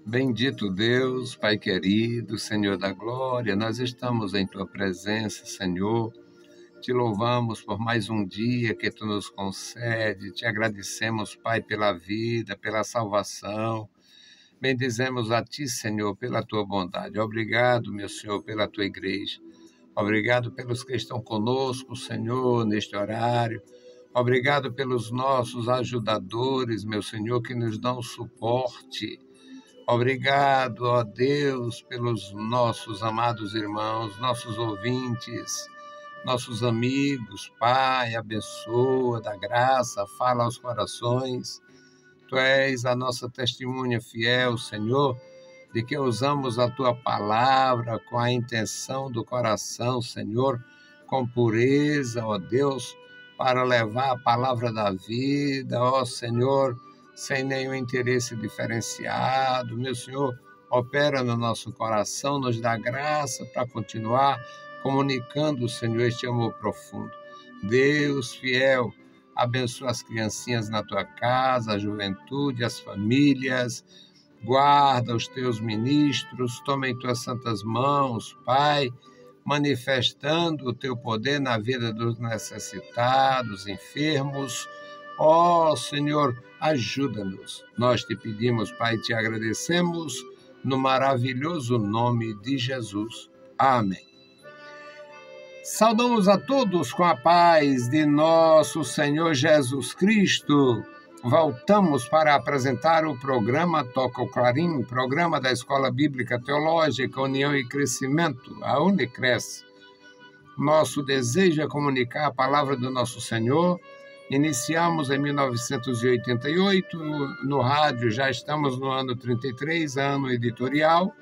Bendito Deus, Pai querido, Senhor da glória, nós estamos em Tua presença, Senhor. Te louvamos por mais um dia que Tu nos concede, te agradecemos, Pai, pela vida, pela salvação. Bendizemos a Ti, Senhor, pela Tua bondade. Obrigado, meu Senhor, pela Tua igreja. Obrigado pelos que estão conosco, Senhor, neste horário. Obrigado pelos nossos ajudadores, meu Senhor, que nos dão suporte. Obrigado, ó Deus, pelos nossos amados irmãos, nossos ouvintes, nossos amigos. Pai, abençoa, dá graça, fala aos corações. Tu és a nossa testemunha fiel, Senhor, de que usamos a Tua palavra com a intenção do coração, Senhor, com pureza, ó Deus, para levar a palavra da vida, ó Senhor, sem nenhum interesse diferenciado. Meu Senhor, opera no nosso coração, nos dá graça para continuar comunicando, Senhor, este amor profundo. Deus fiel, abençoa as criancinhas na Tua casa, a juventude, as famílias, guarda os Teus ministros, toma em Tuas santas mãos, Pai, manifestando o Teu poder na vida dos necessitados, enfermos. Ó Senhor, ajuda-nos. Nós te pedimos, Pai, te agradecemos no maravilhoso nome de Jesus. Amém. Saudamos a todos com a paz de nosso Senhor Jesus Cristo. Voltamos para apresentar o programa Toca o Clarim, programa da Escola Bíblica Teológica União e Crescimento, a Unicres. Nosso desejo é comunicar a palavra do nosso Senhor. Iniciamos em 1988, no rádio já estamos no ano 33, ano editorial,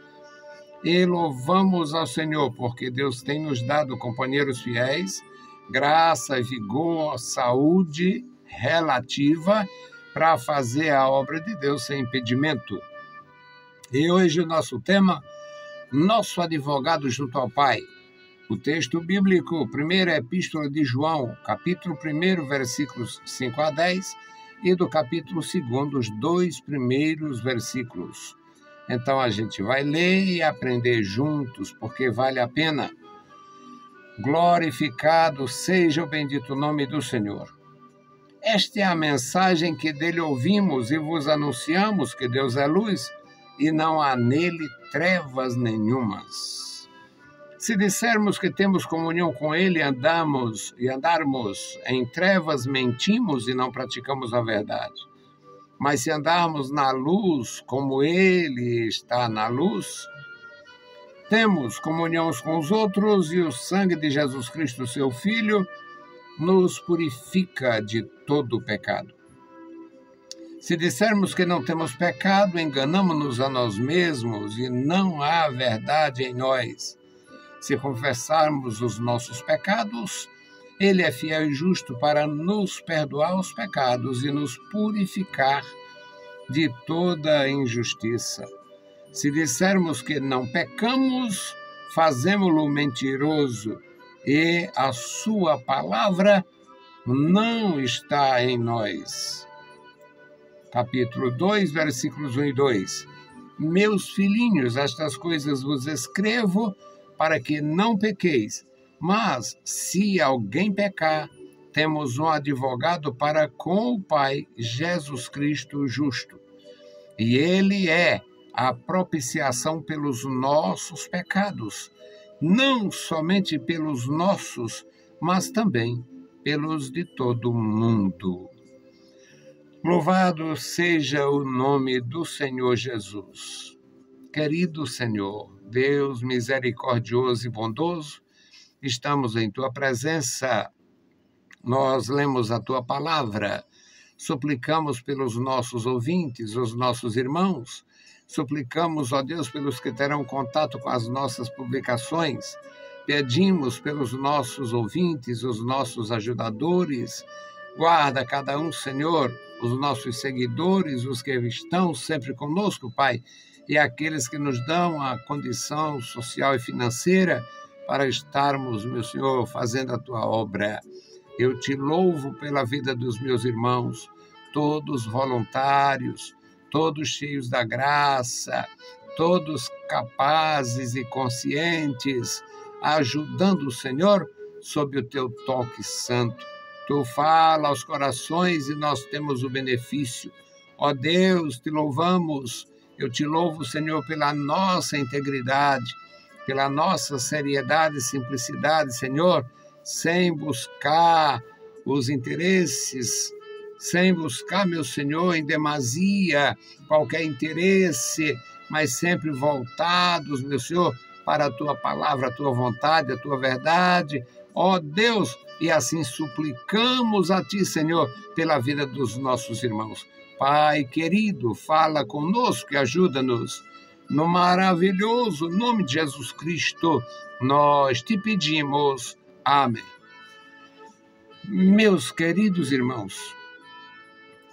e louvamos ao Senhor, porque Deus tem nos dado companheiros fiéis, graça, vigor, saúde relativa para fazer a obra de Deus sem impedimento. E hoje o nosso tema, nosso advogado junto ao Pai. O texto bíblico, primeira epístola de João, capítulo 1, versículos 5 a 10, e do capítulo 2, os 2 primeiros versículos. Então a gente vai ler e aprender juntos, porque vale a pena. Glorificado seja o bendito nome do Senhor. Esta é a mensagem que dele ouvimos e vos anunciamos, que Deus é luz e não há nele trevas nenhumas. Se dissermos que temos comunhão com Ele e andarmos em trevas, mentimos e não praticamos a verdade. Mas se andarmos na luz, como Ele está na luz, temos comunhão uns com os outros, e o sangue de Jesus Cristo, seu Filho, nos purifica de todo o pecado. Se dissermos que não temos pecado, enganamo-nos a nós mesmos e não há verdade em nós. Se confessarmos os nossos pecados, Ele é fiel e justo para nos perdoar os pecados e nos purificar de toda injustiça. Se dissermos que não pecamos, fazemo-lo mentiroso e a sua palavra não está em nós. Capítulo 2, versículos 1 e 2. Meus filhinhos, estas coisas vos escrevo para que não pequeis. Mas, se alguém pecar, temos um advogado para com o Pai, Jesus Cristo justo. E Ele é a propiciação pelos nossos pecados, não somente pelos nossos, mas também pelos de todo o mundo. Louvado seja o nome do Senhor Jesus. Querido Senhor, Deus misericordioso e bondoso, estamos em Tua presença, nós lemos a Tua palavra, suplicamos pelos nossos ouvintes, os nossos irmãos, suplicamos, ó Deus, pelos que terão contato com as nossas publicações, pedimos pelos nossos ouvintes, os nossos ajudadores, guarda cada um, Senhor, os nossos seguidores, os que estão sempre conosco, Pai, e aqueles que nos dão a condição social e financeira para estarmos, meu Senhor, fazendo a Tua obra. Eu te louvo pela vida dos meus irmãos, todos voluntários, todos cheios da graça, todos capazes e conscientes, ajudando o Senhor sob o teu toque santo. Tu fala aos corações e nós temos o benefício. Ó Deus, te louvamos. Eu te louvo, Senhor, pela nossa integridade, pela nossa seriedade e simplicidade, Senhor, sem buscar os interesses, sem buscar, meu Senhor, em demasia qualquer interesse, mas sempre voltados, meu Senhor, para a Tua palavra, a Tua vontade, a Tua verdade. Ó Deus, e assim suplicamos a Ti, Senhor, pela vida dos nossos irmãos. Pai querido, fala conosco e ajuda-nos. No maravilhoso nome de Jesus Cristo, nós te pedimos. Amém. Meus queridos irmãos,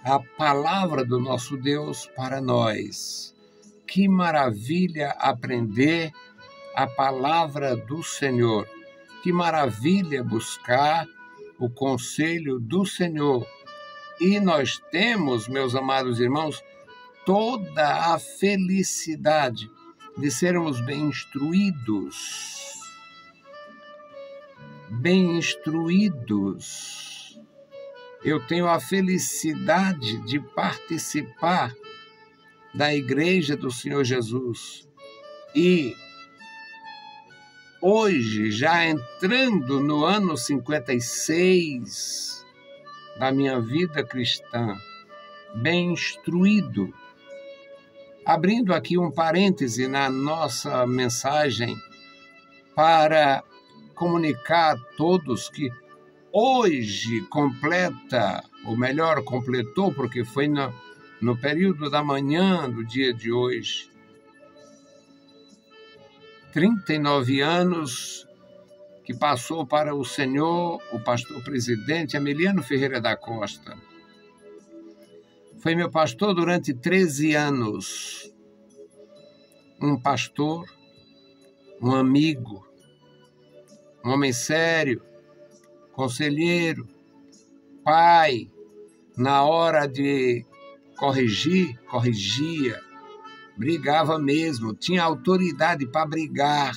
a palavra do nosso Deus para nós. Que maravilha aprender a palavra do Senhor. Que maravilha buscar o conselho do Senhor. E nós temos, meus amados irmãos, toda a felicidade de sermos bem instruídos. Bem instruídos. Eu tenho a felicidade de participar da Igreja do Senhor Jesus. E hoje, já entrando no ano 56 da minha vida cristã, bem instruído. Abrindo aqui um parêntese na nossa mensagem para comunicar a todos que hoje completa, ou melhor, completou, porque foi no período da manhã do dia de hoje, 39 anos que passou para o Senhor o pastor presidente Amiliano Ferreira da Costa. Foi meu pastor durante 13 anos. Um pastor, um amigo, um homem sério, conselheiro, pai. Na hora de corrigir, corrigia, brigava mesmo, tinha autoridade para brigar.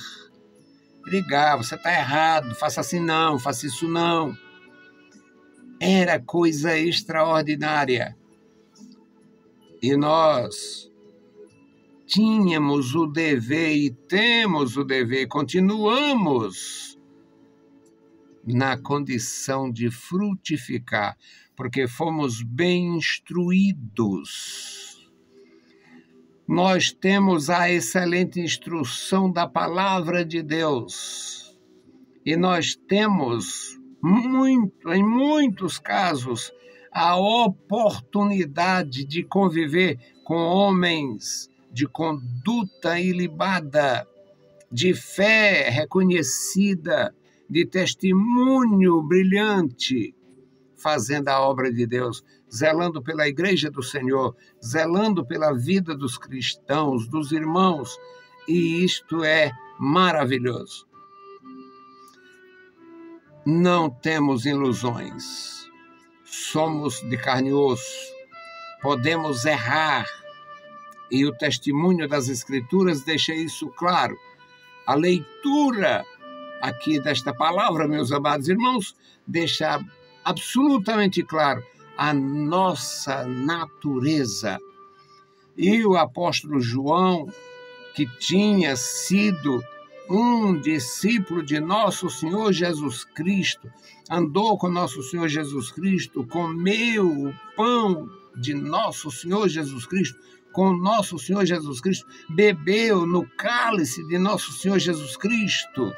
Brigava, você está errado, faça assim não, faça isso não. Era coisa extraordinária. E nós tínhamos o dever e temos o dever, continuamos na condição de frutificar, porque fomos bem instruídos. Nós temos a excelente instrução da palavra de Deus. E nós temos, em muitos casos, a oportunidade de conviver com homens de conduta ilibada, de fé reconhecida, de testemunho brilhante, fazendo a obra de Deus, zelando pela Igreja do Senhor, zelando pela vida dos cristãos, dos irmãos, e isto é maravilhoso. Não temos ilusões, somos de carne e osso, podemos errar, e o testemunho das Escrituras deixa isso claro. A leitura aqui desta palavra, meus amados irmãos, deixa absolutamente claro a nossa natureza. E o apóstolo João, que tinha sido um discípulo de nosso Senhor Jesus Cristo, andou com nosso Senhor Jesus Cristo, comeu o pão de nosso Senhor Jesus Cristo, com nosso Senhor Jesus Cristo, bebeu no cálice de nosso Senhor Jesus Cristo,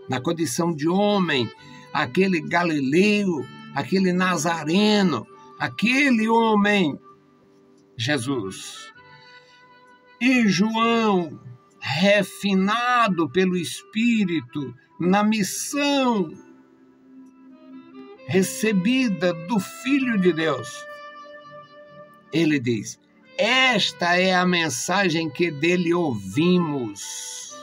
na condição de homem, aquele galileu, aquele nazareno, aquele homem, Jesus. E João, refinado pelo Espírito, na missão recebida do Filho de Deus, ele diz: esta é a mensagem que dele ouvimos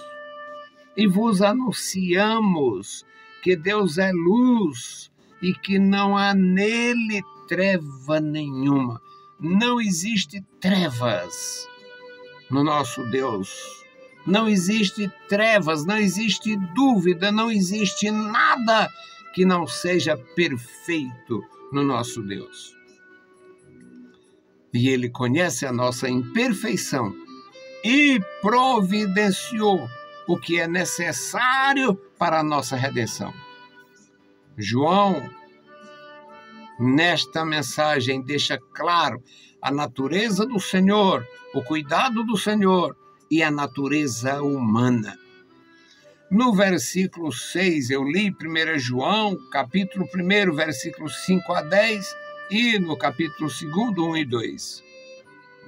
e vos anunciamos, que Deus é luz e que não há nele treva nenhuma. não existe trevas no nosso Deus. Não existe trevas, não existe dúvida, não existe nada que não seja perfeito no nosso Deus. E Ele conhece a nossa imperfeição e providenciou o que é necessário para a nossa redenção. João, nesta mensagem, deixa claro a natureza do Senhor, o cuidado do Senhor e a natureza humana. No versículo 6, eu li 1 João, capítulo 1, versículos 5 a 10, e no capítulo 2, 1 e 2.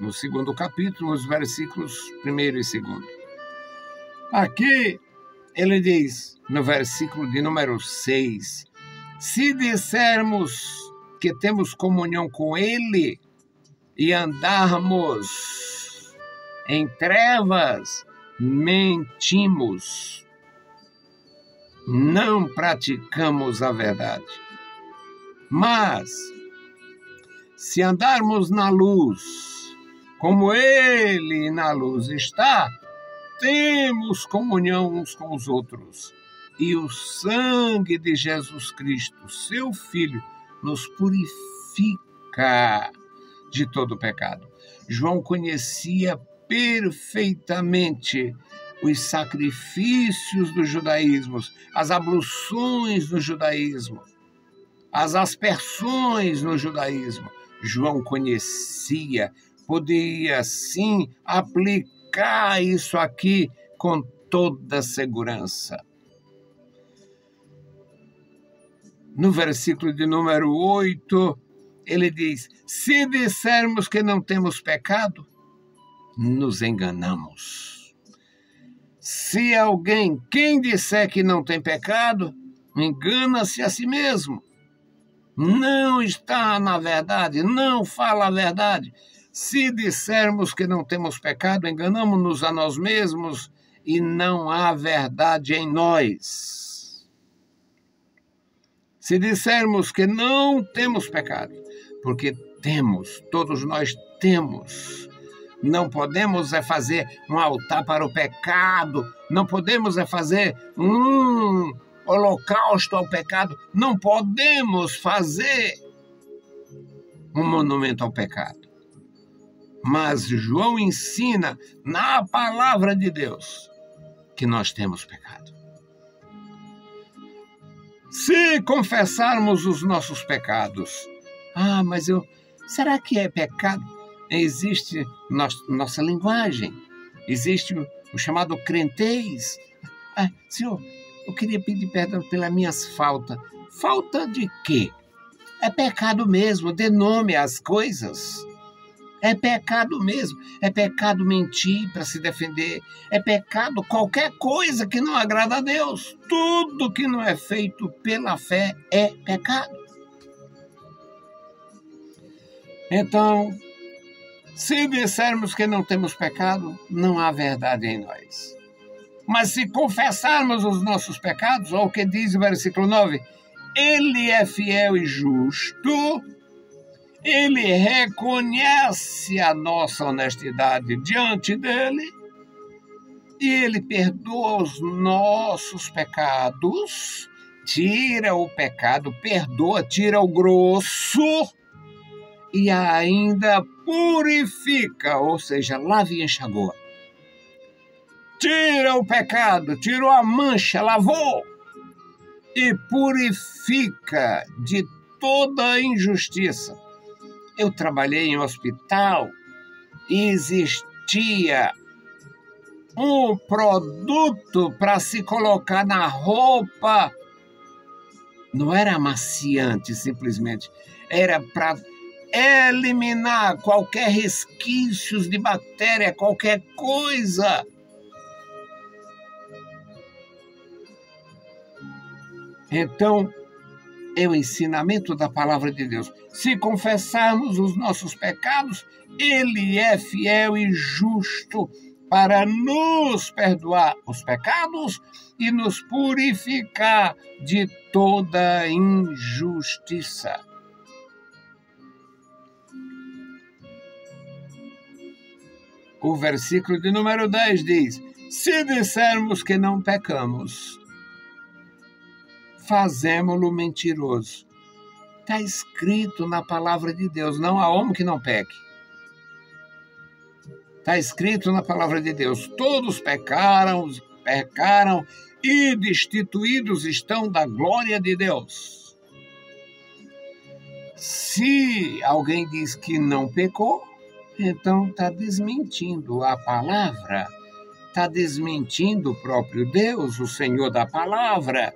No segundo capítulo, os versículos 1 e 2. Aqui, ele diz, no versículo de número 6, se dissermos que temos comunhão com Ele e andarmos em trevas, mentimos, não praticamos a verdade. Mas, se andarmos na luz, como Ele na luz está, temos comunhão uns com os outros. E o sangue de Jesus Cristo, seu Filho, nos purifica de todo pecado. João conhecia perfeitamente os sacrifícios do judaísmo, as abluções no judaísmo, as aspersões no judaísmo. João conhecia, podia sim aplicar isso aqui com toda segurança. No versículo de número 8, ele diz, se dissermos que não temos pecado, nos enganamos. Se alguém, quem disser que não tem pecado, engana-se a si mesmo. Não está na verdade, não fala a verdade. Se dissermos que não temos pecado, enganamos-nos a nós mesmos e não há verdade em nós. Se dissermos que não temos pecado, porque temos, todos nós temos. Não podemos fazer um altar para o pecado, não podemos fazer um holocausto ao pecado, não podemos fazer um monumento ao pecado. Mas João ensina na palavra de Deus que nós temos pecado. Se confessarmos os nossos pecados, será que é pecado? Existe nossa linguagem, existe o chamado crentez. Senhor, eu queria pedir perdão pelas minhas faltas. Falta de quê? É pecado mesmo, dê nome às coisas. É pecado mesmo, é pecado mentir para se defender, é pecado qualquer coisa que não agrada a Deus. Tudo que não é feito pela fé é pecado. Então, se dissermos que não temos pecado, não há verdade em nós. Mas se confessarmos os nossos pecados, olha o que diz o versículo 9, Ele é fiel e justo, Ele reconhece a nossa honestidade diante dEle, e Ele perdoa os nossos pecados, tira o pecado, perdoa, tira o grosso, e ainda purifica, ou seja, lava e enxagou. Tira o pecado, tirou a mancha, lavou e purifica de toda injustiça. Eu trabalhei em hospital e existia um produto para se colocar na roupa. Não era amaciante simplesmente, era para eliminar qualquer resquícios de bactéria, qualquer coisa. Então, é o ensinamento da palavra de Deus. Se confessarmos os nossos pecados, Ele é fiel e justo para nos perdoar os pecados e nos purificar de toda injustiça. O versículo de número 10 diz: se dissermos que não pecamos, fazemo-lo mentiroso. Está escrito na palavra de Deus, não há homem que não peque. Está escrito na palavra de Deus, todos pecaram e destituídos estão da glória de Deus. Se alguém diz que não pecou, então está desmentindo a palavra, está desmentindo o próprio Deus, o Senhor da palavra.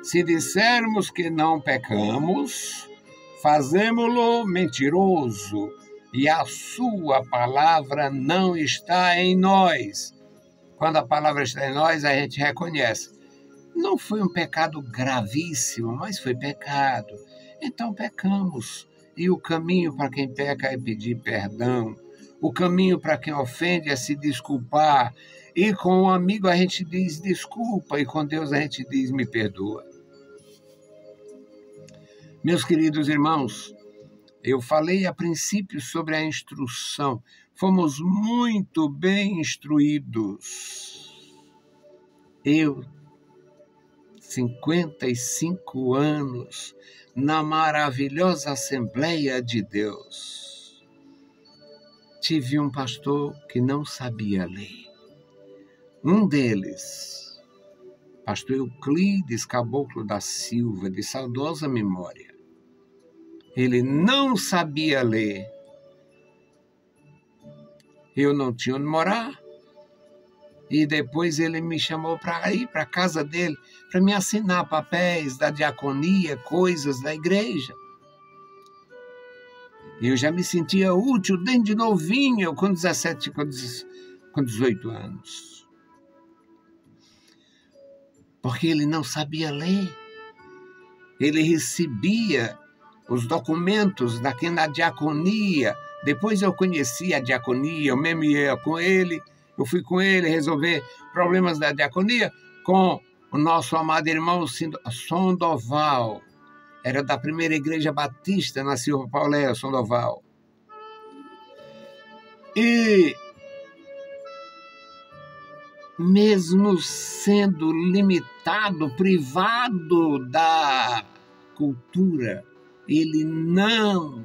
Se dissermos que não pecamos, fazemo-lo mentiroso, e a sua palavra não está em nós. Quando a palavra está em nós, a gente reconhece. Não foi um pecado gravíssimo, mas foi pecado. Então pecamos. E o caminho para quem peca é pedir perdão. O caminho para quem ofende é se desculpar. E com um amigo a gente diz desculpa, e com Deus a gente diz me perdoa. Meus queridos irmãos, eu falei a princípio sobre a instrução. Fomos muito bem instruídos. Eu, 55 anos, na maravilhosa Assembleia de Deus, tive um pastor que não sabia ler. Um deles, pastor Euclides Caboclo da Silva, de saudosa memória, ele não sabia ler. Eu não tinha onde morar. E depois ele me chamou para ir para a casa dele, para me assinar papéis da diaconia, coisas da igreja. Eu já me sentia útil desde novinho, com 17, com 18 anos. Porque ele não sabia ler. Ele recebia os documentos daqui na diaconia. Depois eu conheci a diaconia, eu mesmo ia com ele, eu fui com ele resolver problemas da diaconia com o nosso amado irmão Sondoval. Era da primeira igreja batista na Silva Pauléia, Sondoval. E mesmo sendo limitado, privado da cultura, ele não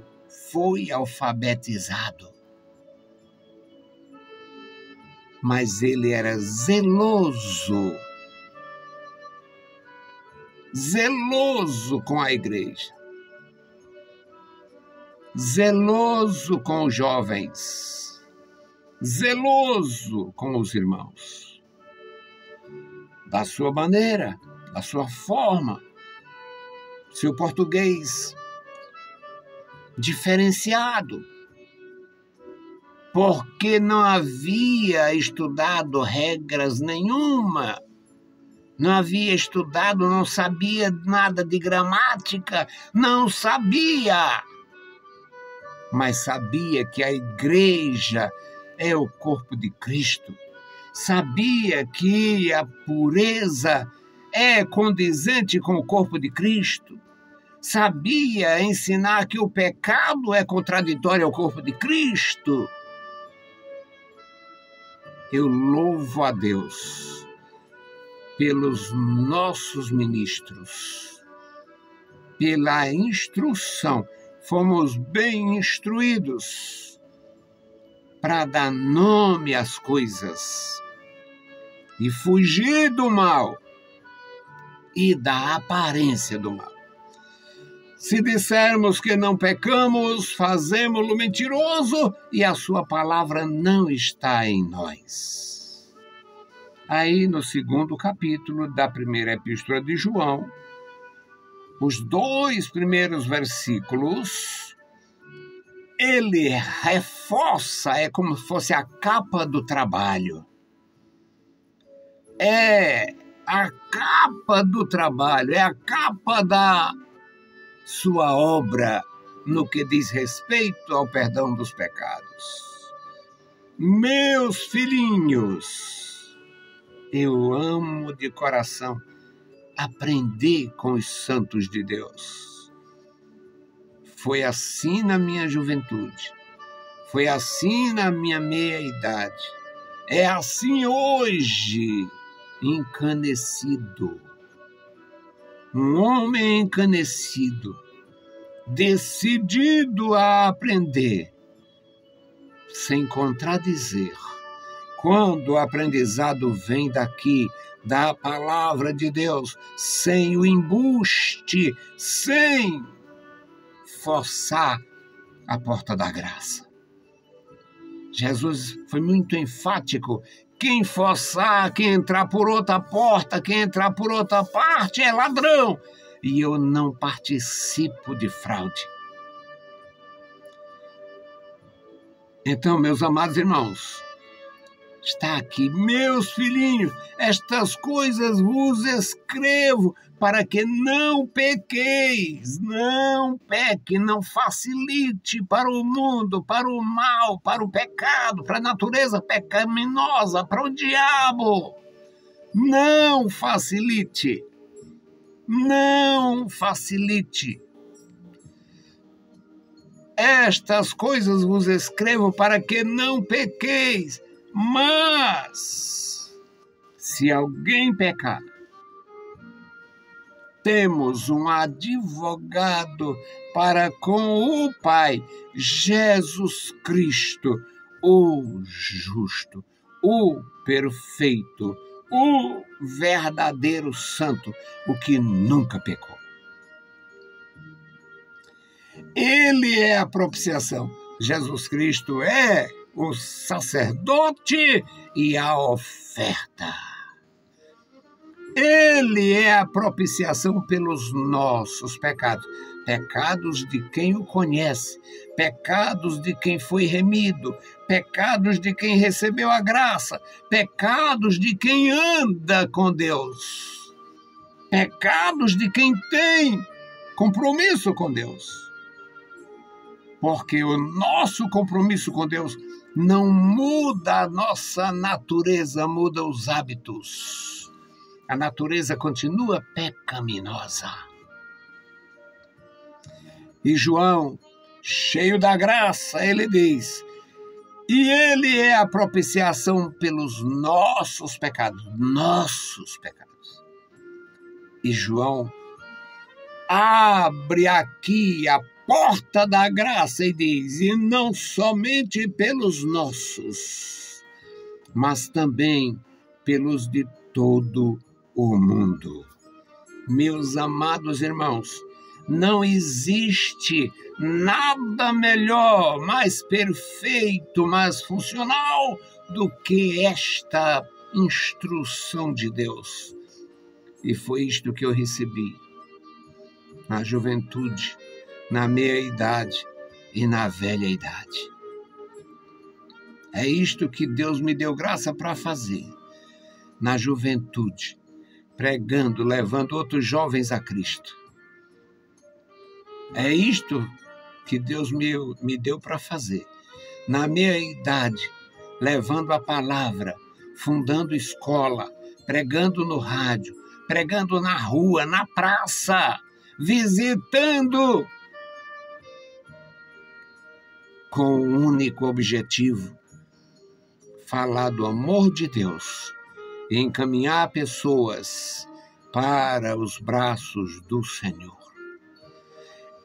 foi alfabetizado. Mas ele era zeloso com a igreja, zeloso com os jovens, zeloso com os irmãos, da sua maneira, da sua forma, seu português diferenciado, porque não havia estudado regras nenhuma, não havia estudado, não sabia nada de gramática, não sabia, mas sabia que a igreja é o corpo de Cristo, sabia que a pureza é condizente com o corpo de Cristo, sabia ensinar que o pecado é contraditório ao corpo de Cristo. Eu louvo a Deus pelos nossos ministros, pela instrução. Fomos bem instruídos para dar nome às coisas e fugir do mal e da aparência do mal. Se dissermos que não pecamos, fazemo-lo mentiroso e a sua palavra não está em nós. Aí, no 2º capítulo da primeira epístola de João, os 2 primeiros versículos, ele reforça, é como se fosse a capa do trabalho. É a capa do trabalho, é a capa da sua obra no que diz respeito ao perdão dos pecados. Meus filhinhos, eu amo de coração aprender com os santos de Deus. Foi assim na minha juventude, Foi assim na minha meia-idade. É assim hoje, encanecido. Um homem encanecido, decidido a aprender, sem contradizer. Quando o aprendizado vem daqui, da palavra de Deus, sem o embuste, sem forçar a porta da graça. Jesus foi muito enfático. Quem forçar, quem entrar por outra porta, quem entrar por outra parte é ladrão. E eu não participo de fraude. Então, meus amados irmãos, está aqui, meus filhinhos, estas coisas vos escrevo para que não pequeis, não peque, não facilite para o mundo, para o mal, para o pecado, para a natureza pecaminosa, para o diabo. Não facilite, não facilite. Estas coisas vos escrevo para que não pequeis. Mas, se alguém pecar, temos um advogado para com o Pai, Jesus Cristo, o justo, o perfeito, o verdadeiro santo, o que nunca pecou. Ele é a propiciação. Jesus Cristo é o sacerdote e a oferta. Ele é a propiciação pelos nossos pecados. Pecados de quem o conhece, pecados de quem foi remido, pecados de quem recebeu a graça, pecados de quem anda com Deus, pecados de quem tem compromisso com Deus. Porque o nosso compromisso com Deus não muda a nossa natureza, muda os hábitos. A natureza continua pecaminosa. E João, cheio da graça, ele diz, e ele é a propiciação pelos nossos pecados. E João abre aqui a porta da graça e diz, e não somente pelos nossos, mas também pelos de todo o mundo. Meus amados irmãos, não existe nada melhor, mais perfeito, mais funcional do que esta instrução de Deus. E foi isto que eu recebi na juventude, na meia-idade e na velha idade. É isto que Deus me deu graça para fazer. Na juventude, pregando, levando outros jovens a Cristo. É isto que Deus me deu para fazer. Na meia-idade, levando a palavra, fundando escola, pregando no rádio, pregando na rua, na praça, visitando, com um único objetivo, falar do amor de Deus e encaminhar pessoas para os braços do Senhor.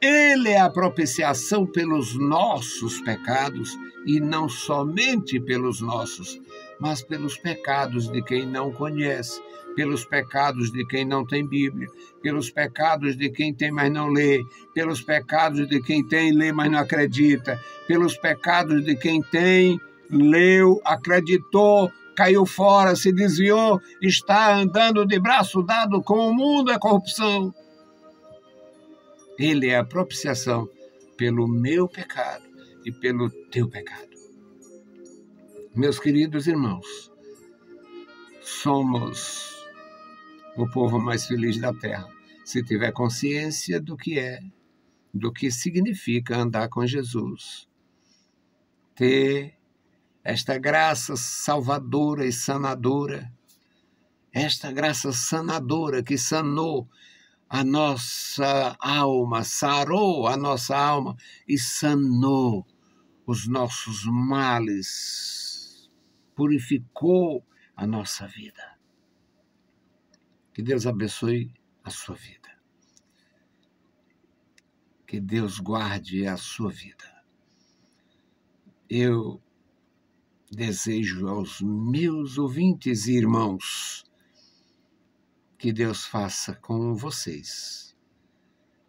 Ele é a propiciação pelos nossos pecados, e não somente pelos nossos, mas pelos pecados de quem não conhece, pelos pecados de quem não tem Bíblia, pelos pecados de quem tem, mas não lê, pelos pecados de quem tem, lê, mas não acredita, pelos pecados de quem tem, leu, acreditou, caiu fora, se desviou, está andando de braço dado com o mundo, é corrupção. Ele é a propiciação pelo meu pecado e pelo teu pecado. Meus queridos irmãos, somos o povo mais feliz da terra, se tiver consciência do que significa andar com Jesus. Ter esta graça salvadora e sanadora, esta graça sanadora que sanou a nossa alma, sarou a nossa alma e sanou os nossos males, purificou a nossa vida. Que Deus abençoe a sua vida. Que Deus guarde a sua vida. Eu desejo aos meus ouvintes e irmãos que Deus faça com vocês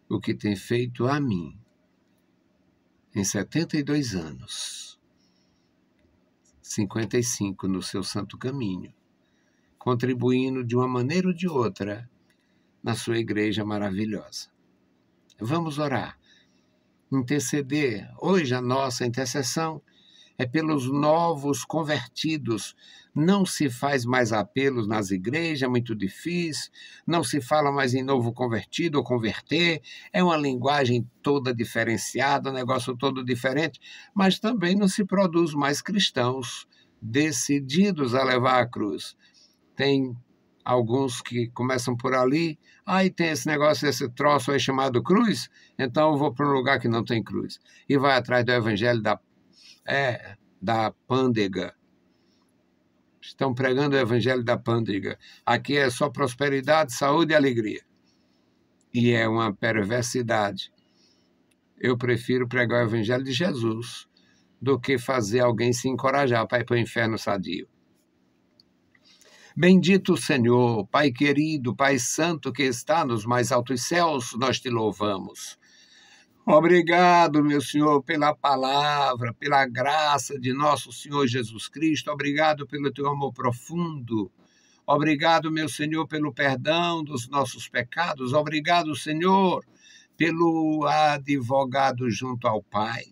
o que tem feito a mim em 72 anos, 55 no seu santo caminho, contribuindo de uma maneira ou de outra na sua igreja maravilhosa. Vamos orar, interceder. Hoje a nossa intercessão é pelos novos convertidos. Não se faz mais apelos nas igrejas, é muito difícil. Não se fala mais em novo convertido ou converter. É uma linguagem toda diferenciada, um negócio todo diferente. Mas também não se produz mais cristãos decididos a levar a cruz. Tem alguns que começam por ali. Aí tem esse negócio, esse troço aí chamado cruz. Então eu vou para um lugar que não tem cruz. E vai atrás do evangelho da pândega. Estão pregando o evangelho da pândega. Aqui é só prosperidade, saúde e alegria. E é uma perversidade. Eu prefiro pregar o evangelho de Jesus do que fazer alguém se encorajar para ir para o inferno sadio. Bendito o Senhor, Pai querido, Pai santo que está nos mais altos céus, nós te louvamos. Obrigado, meu Senhor, pela palavra, pela graça de nosso Senhor Jesus Cristo. Obrigado pelo teu amor profundo. Obrigado, meu Senhor, pelo perdão dos nossos pecados. Obrigado, Senhor, pelo advogado junto ao Pai.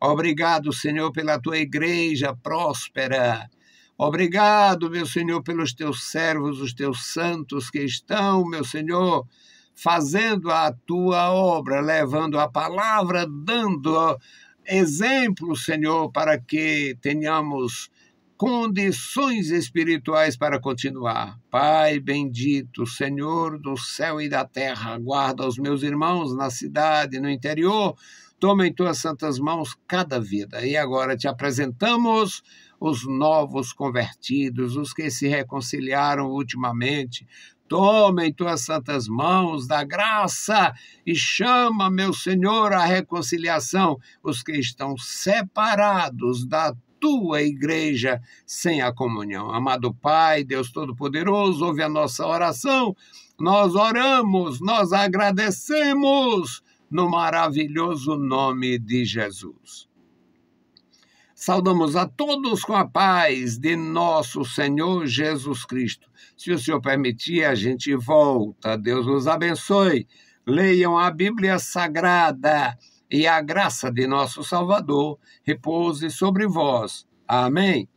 Obrigado, Senhor, pela tua igreja próspera. Obrigado, meu Senhor, pelos teus servos, os teus santos que estão, meu Senhor, fazendo a tua obra, levando a palavra, dando exemplo, Senhor, para que tenhamos condições espirituais para continuar. Pai bendito, Senhor do céu e da terra, guarda os meus irmãos na cidade, no interior, toma em tuas santas mãos cada vida. E agora te apresentamos os novos convertidos, os que se reconciliaram ultimamente. Toma em tuas santas mãos da graça e chama, meu Senhor, a reconciliação, os que estão separados da tua igreja sem a comunhão. Amado Pai, Deus Todo-Poderoso, ouve a nossa oração. Nós oramos, nós agradecemos no maravilhoso nome de Jesus. Saudamos a todos com a paz de nosso Senhor Jesus Cristo. Se o Senhor permitir, a gente volta. Deus nos abençoe. Leiam a Bíblia Sagrada e a graça de nosso Salvador repouse sobre vós. Amém.